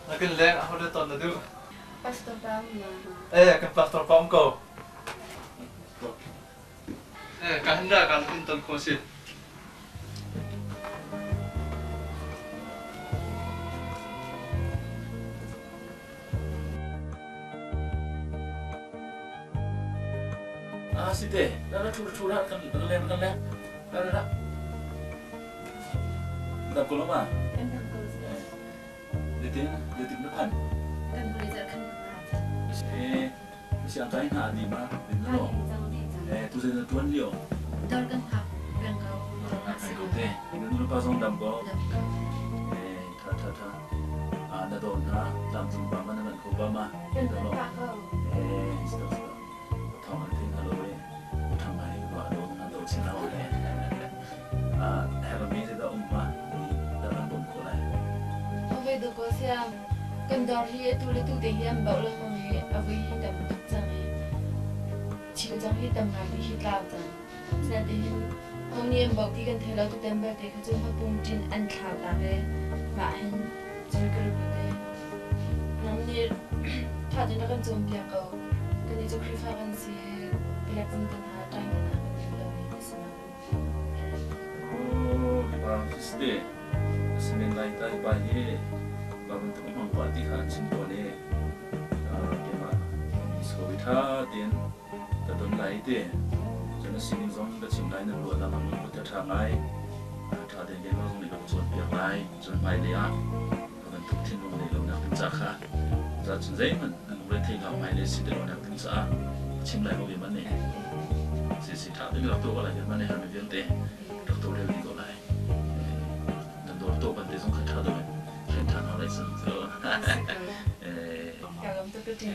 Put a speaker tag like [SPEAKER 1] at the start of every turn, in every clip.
[SPEAKER 1] Nakin leng aku dah tahu nado.
[SPEAKER 2] Pastor Pam.
[SPEAKER 1] Kan pastor Pam kau. Kahanda kan intan kosit.
[SPEAKER 3] Sih, dah curhat kan lem. Dah. Dah kalau mah. Dia depan.
[SPEAKER 2] Kan boleh jalan.
[SPEAKER 3] Si angkain ha di mah, di lo. Tu saya tuan dia.
[SPEAKER 2] Dor kan hak kan kau.
[SPEAKER 3] Kau teh, ini dulu pasang dam kau. Tha. Ada dona, dam jumpa mana dengan kau bama. Itu lo. Stop. Tahu nanti kalau utang mai kau ada orang ada ucap awak. Hello ni saya dah dalam bongkol lah.
[SPEAKER 2] Vậy được có xem cần đo thì tôi lấy tôi để em bảo là không nghe à với tầm tập rằng ấy chiều rằng hết tầm nào thì hết lao rằng sẽ để không như em bảo thì cần thấy là tôi tầm bao thìเขาจะมาปรุงจินอันข่าวตาเลยมาเห็นจนกระดูกเลยน้ำนี่ถ้าจะนักการจมเปียกเอาก็นี่จะคลิปกันสิเปียกจนตันหาใจกันนะมันเลยไม่สนุก
[SPEAKER 3] Stay. Senin lain tak bayi, baru tu memang buat tihan cinta ni. Dia mah sekolah dia, terus lain dia. Jadi sini zong dah cim lain dulu dalam mengikut terangai. Ada dia mah zong ni kalau zong biar lain, zong mai dia. Bentuk tinung ni lo nak pencakah. Jadi zaman boleh tinggal mai dia sini lo nak pencakah. Cim lain lo gimana ni? Sisi tak ada doktor lagi mana yang memang dia doktor dia ni kau lain. Doktor bantu song kerja tu, kerja nak lesen so.
[SPEAKER 2] Kalau tu kerja.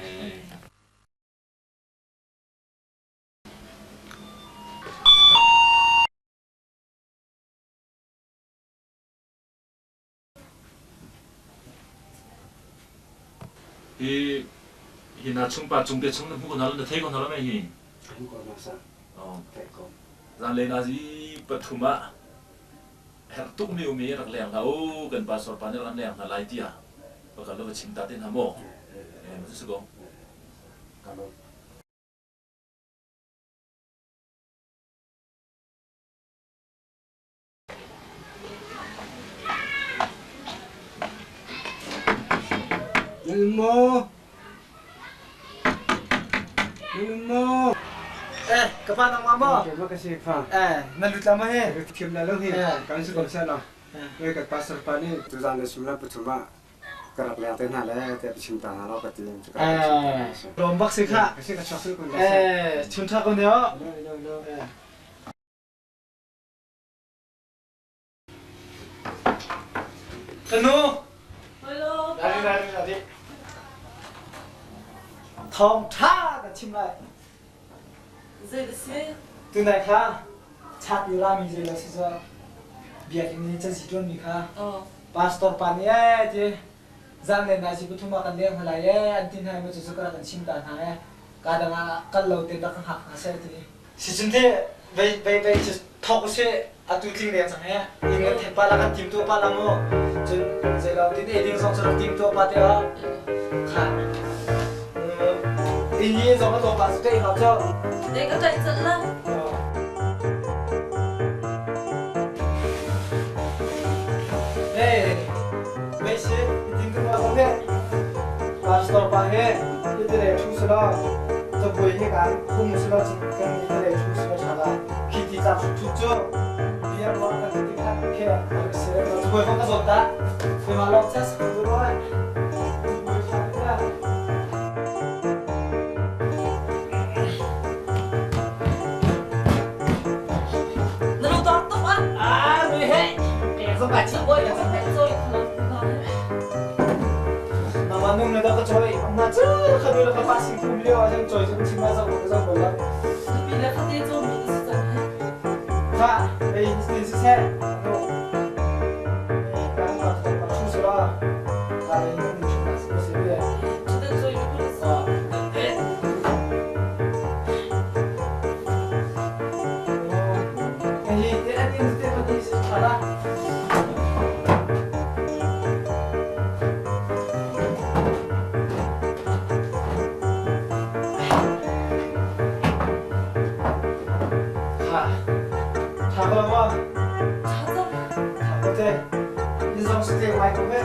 [SPEAKER 3] Hina chungpa chungde chungde buku nalar thei ko nalar mai hi.
[SPEAKER 4] Buku masa. Thei ko.
[SPEAKER 3] Zan le na ji pathuma. Her tuk mi umi rak leng ha o kan pastor panel an leng na lai tia. Bakal lo chingta tin hamo. Masu sugo.
[SPEAKER 4] Kalau Ilmu.
[SPEAKER 5] Kapan ang mama?
[SPEAKER 4] Terima kasih Pak.
[SPEAKER 5] Nalut lama he.
[SPEAKER 4] Kim lalu ni, kan suka sana. Mereka pasar pani tu sana semula percuma. Kerap lihat ni halah, tapi cinta halah betul.
[SPEAKER 5] Rombak sih kak.
[SPEAKER 4] Kasih kat satu pun.
[SPEAKER 5] Cunta kau ni oh. Anu.
[SPEAKER 2] Hello.
[SPEAKER 5] Lari. Thong tha kat chim lai.
[SPEAKER 2] Rồi sẽ
[SPEAKER 5] Tu này kha. Chat yura mi je la si so. Biar ini cak si tuan mi kha. Pastor pani je. Zan le na si butuma kan leng halai antin hai ma chu kara kan chim ta na kadang kan lo te da kan hak na se ti. Si chun te bei chi thok se atu ting deng sang he ingat tempa la kan tim tu pa la mo jun zela tin eding song song tim tu pa te ha kha ini zong ka pa su te ha cho
[SPEAKER 2] để có chạy dẫn lắm
[SPEAKER 5] hey mấy sĩ tim tu pa không he pastor pa he itu le chu su la to boi he kan kum su la ching kan itu le chu su la chala khiti ta chu chu biar lo kan ti ka ke se le boi phong ka zot ta ke ma lo chas ku ro ai boi cha ta
[SPEAKER 2] nó đâu to tóc á
[SPEAKER 5] người he ke so ka chi boi ya
[SPEAKER 2] phải rồi
[SPEAKER 5] mà nung nó đâu có chơi mà chứ không biết là cái phát sinh phun liêu à chẳng chơi chúng chỉ mà sao một lần
[SPEAKER 2] vì là phát đi cho mình sự chẳng
[SPEAKER 5] ha đây là xe nó đang mặc một chút xíu đó là những chúng ta sẽ xử lý
[SPEAKER 2] chúng ta rồi cũng là sao thế
[SPEAKER 5] cái gì thế anh em sẽ phải đi xử lý 잠깐만
[SPEAKER 2] 찾아
[SPEAKER 5] 어때? 인성 스테이크 많이 먹네?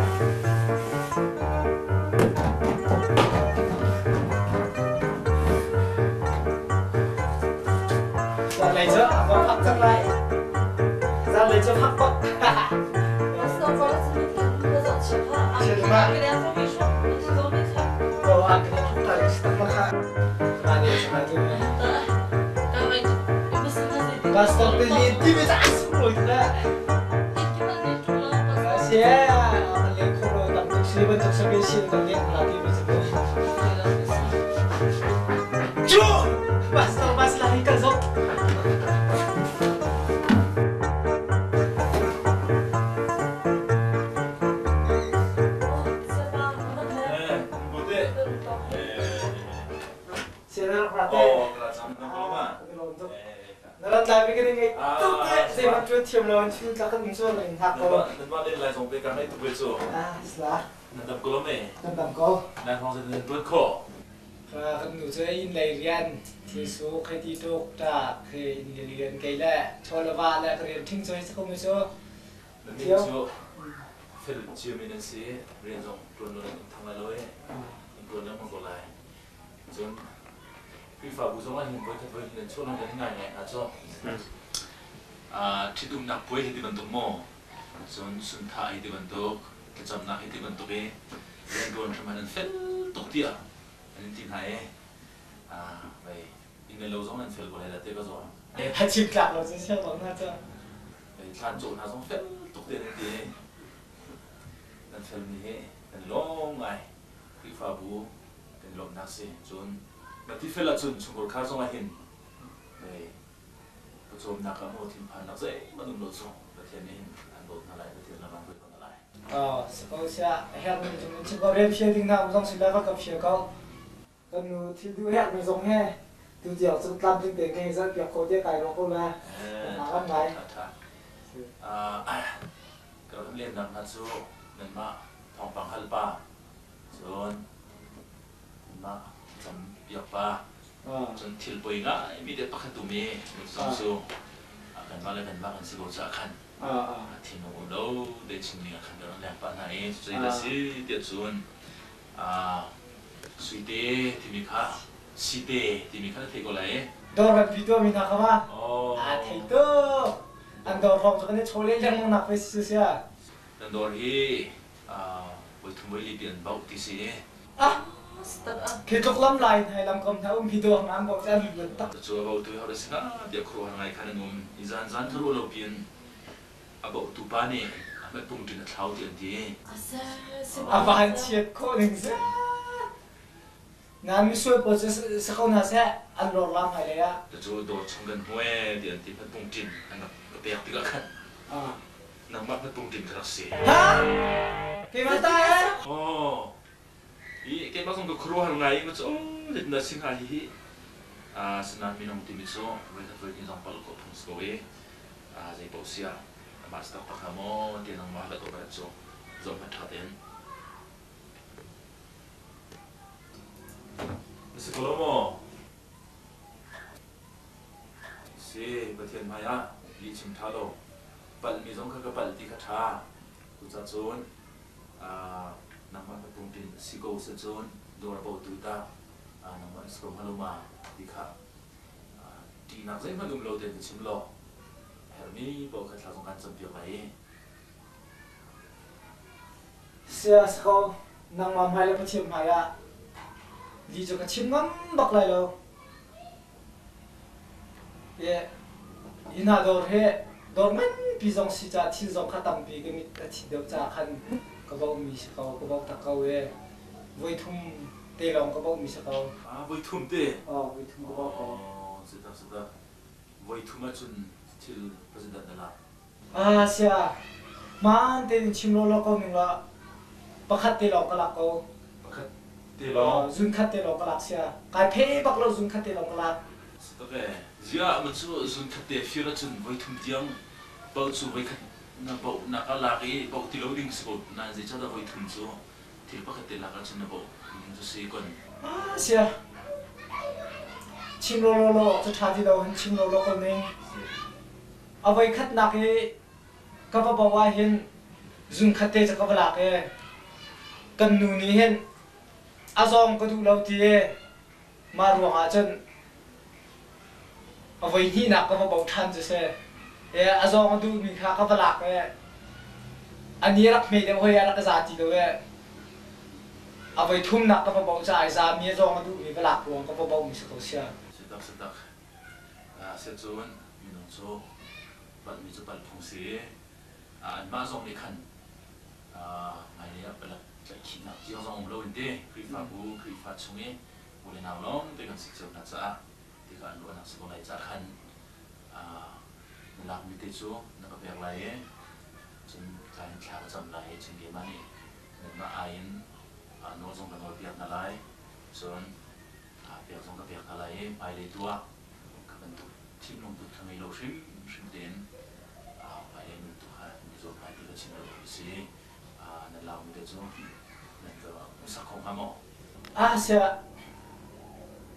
[SPEAKER 5] ra lấy chứ, có hấp dẫn lại ra lấy chứ hấp bậc
[SPEAKER 2] Pastor có gì bây giờ chỉ ha cái đấy không biết sao nó không biết sao
[SPEAKER 5] đồ ăn cái chúng ta sẽ tắt mất ha ra đi sẽ lại thôi
[SPEAKER 2] các bạn em xin nói gì
[SPEAKER 5] Pastor tự nhiên đi với giá xuống rồi thế sẽ lên không rồi tầm thực sự vẫn thực sự biết xin cần lên là đi với giá chưa Pastor mas lagi kan Zok Naran tabi kini ngai tu ke saya macam tiap lawan sini tak kan musuh lain hak kau.
[SPEAKER 3] Dan mana lai sampai kan itu betul.
[SPEAKER 5] Setelah
[SPEAKER 3] Nanti kalau me,
[SPEAKER 5] tentang kau.
[SPEAKER 3] dan orang sedang berko.
[SPEAKER 5] Kan tu saya in larian tisu kerja tu tak ke in larian kaya coba lah kerja ting saya sekolah musuh.
[SPEAKER 3] Nanti tu, film cium ini sih, riang tuan tang lalu tuan yang mengkolai. Jom, FIFA busong lah yang boleh boleh dan cuci orang dengan ngai aja. Tidum nak buat itu bentuk mo, jom sunta itu bentuk, kecam nak itu bentuk yang tuan kemarin film tok dia. Anh tin hay vậy in lâu giống anh phèn của này là thế có rồi
[SPEAKER 5] Hạt chim lạc rồi chứ sao bóng hạt chưa?
[SPEAKER 3] vậy than trộn hạt giống phèn tục tiền thì anh phèn như thế anh long ngày khi pha bù anh long nát xe trộn mà tí phèn là trộn chung còn khá giống anh hình vậy có trộn nát cả một thiên pan nát dễ mà đừng lột xong và thiên này anh lột nó lại và thiên là bằng quyết còn lại
[SPEAKER 5] sekolah saya hẹn mình chỉ có rep share tiếng nào trong sự đã gặp share câu còn thì du hẹn mình giống he du diệu trong tâm tiếng tiếng nghe rất việc cô tiếc cái đó cô là ăn này
[SPEAKER 3] cái đó liên lạc hạt số nên mà thòng bằng hal ba rồi mà chấm việc ba chấm thiệt bồi ngã bị để bắt khăn tụi mẹ xong số cần ba là cần ba cần sự hỗ trợ khăn thì nó đâu để chỉnh lý khăn đó là bạn này rồi là sĩ tiệt xuân suy tế thì mình khá si tế thì mình khá thấy có lại
[SPEAKER 5] đó là video mình học mà thấy đó anh đó học cho cái này chơi lên chẳng nạp với sự sự
[SPEAKER 3] dan đó thì với thùng với lý biển bảo tí sĩ
[SPEAKER 5] khi chụp lắm lại hay làm công tháo video mà anh bảo cho anh luyện tập
[SPEAKER 3] cho bảo tôi học được sinh á để khổ hàng ngày khăn nôm izan zan thua lâu biển bảo tụ ba này mấy bung trên tháo tiền thì
[SPEAKER 5] bạn chết cô đừng sao Nam suy bớt sẽ không hả sẽ ăn lẩu làm hay đấy à?
[SPEAKER 3] cho đồ trong gần hoe tiền thì mấy bung trên anh gặp bẹt thì các khăn nằm bắt mấy bung trên thật sự
[SPEAKER 5] hả? Cái mà ta á?
[SPEAKER 3] Ý cái bác không có khổ hàng ngày mà chỗ đến là sinh hoạt hi sinh hoạt mình làm tìm số với các với những dòng bảo của phong số ấy ใจเบาเสียมาสตักตะขโมเตียนมาแล้วก็แบบโจมพัดทัดเองสกุลโมสิประเทศมายาลีชิมทาโลปัลมีสองข้าปัลติคาทากุจาโจนนำมาประตุงเป็นสิโกสโจนโดนระบบตุตานำมาสกุลฮาลุมาดิค่ะดีนักใจมาดุมโลเดนชิมโลเฮลมีบอกขัดลาสงการจำเปียกไหล
[SPEAKER 5] เสียสเขานางมาให้แล้วประเทศมายาลีจะกระชิมงั้นบักไรแล้วเย่อินาโดร์เฮโดร์มันปีจงสิจ่าที่จงขัดตั้งปีก็มีแต่ที่เดียวจ่าขันก็บอกมีสเขาก็บอกตะเขาเย่วัยทุ่มเตลองก็บอกมีสเขา
[SPEAKER 3] วัยทุ่มเต
[SPEAKER 5] วัยทุ่มก็บอกเขา
[SPEAKER 3] สุดวัยทุ่มมาจนที่ประสิทธิ์นั่นละ
[SPEAKER 5] เสียมันเตนชิมโลโลก็มีละประคัดเตลองก็ลักเขา
[SPEAKER 3] เตลอง
[SPEAKER 5] จุนคัดเตลองก็ลักเสียกายเพ่บักเราจุนคัดเตลองก็ลัก
[SPEAKER 3] สุดท้ายเสียมันจู่จุนคัดเตฟิวละจุนวัยทุ่มเดียงเบาจู่วัยคัดน่าเบาน่าก็ลักอีเบาที่เราดิ้งสุดน่าจะจะได้วัยทุ่มจู่ที่ประคัดเตลักจุนน่าเบาจะเสียก่อน
[SPEAKER 5] เสียชิมโลโลจะทานที่เราเห็นชิมโลโลคนนี้เอาไว้คัดนักเอก็บอกว่าเห็นจุนคัดเตจะก็ลักเอกันนูนี่เห็นอาซองก็ดูเราทีมารวงอาจนเอาไว้ที่นักก็บอกทันจะเสียอาซองก็ดูมีค่าก็ลักเออันนี้รักเมียเดียวเฮียรักกษัตริย์ด้วยเอาไว้ทุ่มนักก็บอกใจสามีอาซองก็ดูมีก็ลักรวงก็บอกมีสักเสีย
[SPEAKER 3] สุดท้ายเสียจวนมีน้องโจบัดมีจุบัดพงศิอันมาส่งในคันไม่ได้เป็นละจะคิดนักที่ส่งเราอินเดียคริฟ้าบูคริฟ้าชงเอบุเรนาวลองเป็นกันสิเจ้าหน้าจ้าที่การรู้นักสกุลไหนจากคันหลักมิติจูนักเบียร์ไหลจนการแข่งจำไหลจนเกี่ยมันนี่มาอายินโน้ตส่งกันว่าเบียร์นั่นไหลส่วนเบียร์ส่งกับเบียร์อะไรไปเลยตัวกับเป็นตัวทีมลงตัวทางนี้เราชิมเด่นไปเลยมันตัวมีตัวไปที่เราชิมเราสินั่นเราไม่ได้จูนั่นก็สักของหาหมอ
[SPEAKER 5] เสีย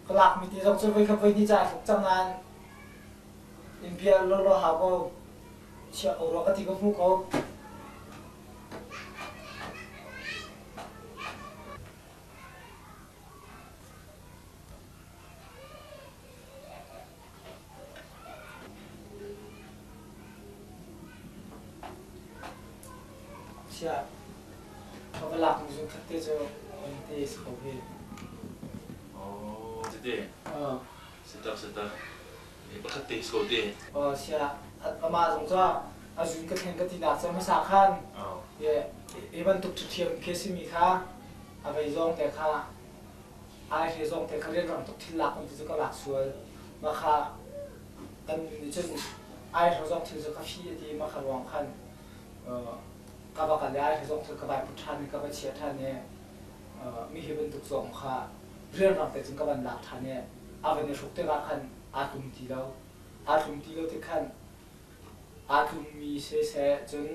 [SPEAKER 5] ก็หลักมิติส่งช่วยกับไปที่จ่ายถูกจังงานอินเพียร์โลหะก็เชื่อเอาเราก็ที่ก็ฟูก็เชื่อเขาหลักมิติคัดเตจอินเตสเขาเอง
[SPEAKER 3] สุดท้ายนี่ประคัดเตะสโลเด
[SPEAKER 5] เสียอามาสงจ้าอาจุนก็เห็นก็ที่นัดจะมาสักขันเย่มันตุกเทียมเคสิมีค่ะอาไปจงแต่ค่ะไอ้ที่จงแต่เขาเรียกว่าตุกที่หลักมันจะก็หลักสวยมาค่ะแต่นี่จนไอ้ที่จงที่จะก็ฟีดีมาค่ะรวงขันกับว่ากันได้ไอ้ที่จงที่กับไปพุทธันกับไปเชียร์ท่านเนี่ยมีเหตุเป็นตุกสองค่ะเรื่องราวแต่จึงกับวันหลักท่านเนี่ยอาไปในชุกเตะกันอาทุมทีเราที่ขันอาทุมมีเสียจน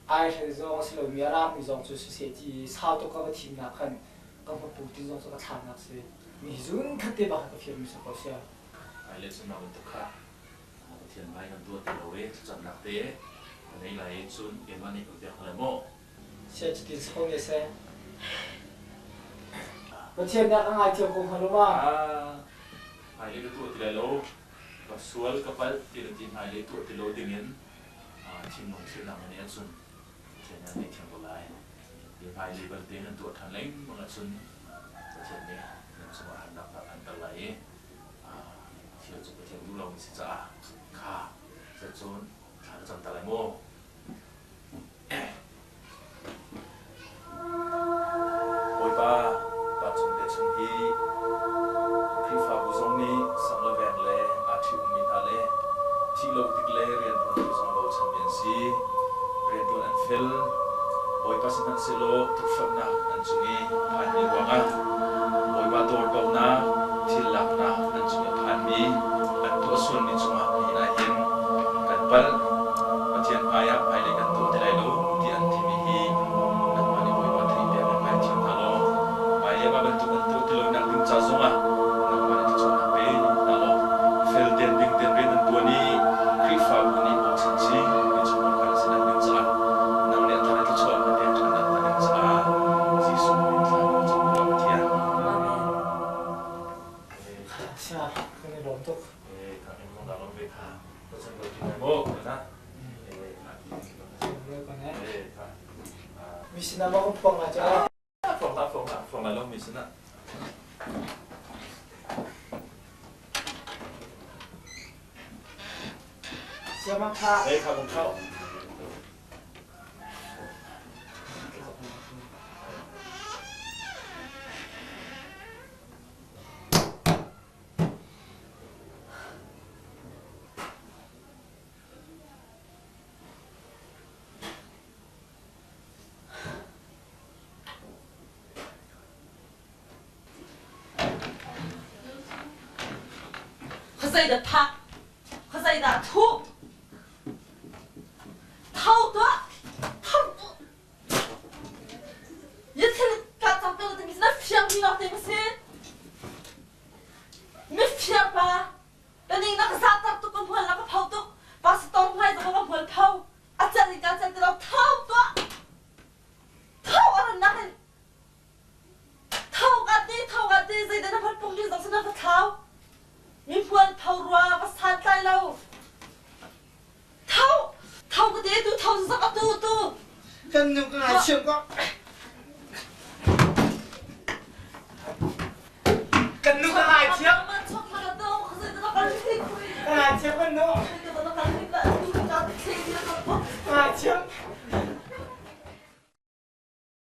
[SPEAKER 5] ไอ้เรื่องสิ่งเหล่านี้เรามีจงจุดเสียที่สาวตัวกับทีมนักขันก็มาพูดที่จงจะทำนักเสียมีจุนขัดเตะบ้ากับฟิล์มสักเสีย
[SPEAKER 3] ไอ้เรื่องสมัยวันตุกะเทียนใบกันตัวตีเราเวทจับนักเตะในหลายจุนเกมวันนี้ก็เดี๋ยวอะไรโม่
[SPEAKER 5] เสียจุดที่สองเนี่ยเสียประเทศนี้อะไรเที่ยวคงฮัลโหลว่า
[SPEAKER 3] ไฮเลตัวที่เราก็สวลกับไปที่เราทีมไฮเลตัวที่เราดึงเงินทีมลงเสียหนังในอันส่วนเช่นนั้นในทีมก็ไล่เดี๋ยวไฮเลบันเตียนตัวทันเล้งบางส่วนเช่นนี้นั่นสมัยนักอันตรายที่เราจะไปเที่ยวดูเรามีสิจ้าค่ะจะจนขาดจำตะไลโม่โอ้ยป้าปัจจุบันช่วงที่คริฟ้าบุษนี้สังเลแบงเล่อาทิตย์มีทะเลที่เราติดเล่เรียนตัวที่สองเราชั้นเป็นสีเรียนตัวอันเฟลโอ้ยป้าสิมันเซโลทุกฝันนะอันช่วงนี้ผ่านมีหวังอ่ะโอ้ยป้าตัวเบาหน้าที่หลักนะอันช่วงนี้ผ่านมีอันตัวส่วนมีช่วงนี้นะเห็น pal patian ayam ai le kan tu te lai lo ti an ti mi hi nak mani boy patri pe an mai chi ta lo ai le ba bentuk bentuk tu lo nak lim cha zonga nak mani ti chona pe na lo fel ten ding ten ren an tu ni kri fa bu ni ok sin chi ni chona kan sin an lim cha nang le ta ti chona de tan na lim cha ji su ni ta chi lo ti an
[SPEAKER 5] 자, 그네 런tok. Semua kene. Misi nama umpang aja.
[SPEAKER 3] Phong là lông mình xin ạ.
[SPEAKER 5] Siapa kak?
[SPEAKER 3] Đây khá bóng khâu.
[SPEAKER 6] khơi的他，khơi的吐，掏多，掏多，一天干啥都是你那骗你了对不是？没骗吧？但你那个啥子都跟朋友那个跑都，把是当坏的那个朋友跑，啊这里干这里掏多，掏啊那个，掏啊的，谁在那块蹦的就是那个掏。มีเพื่อนเท่ารัวประสานใจเราเท่าก็ดีดูเท่าสักตู้
[SPEAKER 5] กันนุ่งกันหาเชื่อมก็กันนุ่งกันหาเชื่อม
[SPEAKER 6] มันชอบมาตู้เขาจะต้องการที่คุย
[SPEAKER 5] หาเชื่อมกันนุ่ง
[SPEAKER 6] จะต้องการที่จะดูการที่จะต้อง
[SPEAKER 5] หาเชื่อม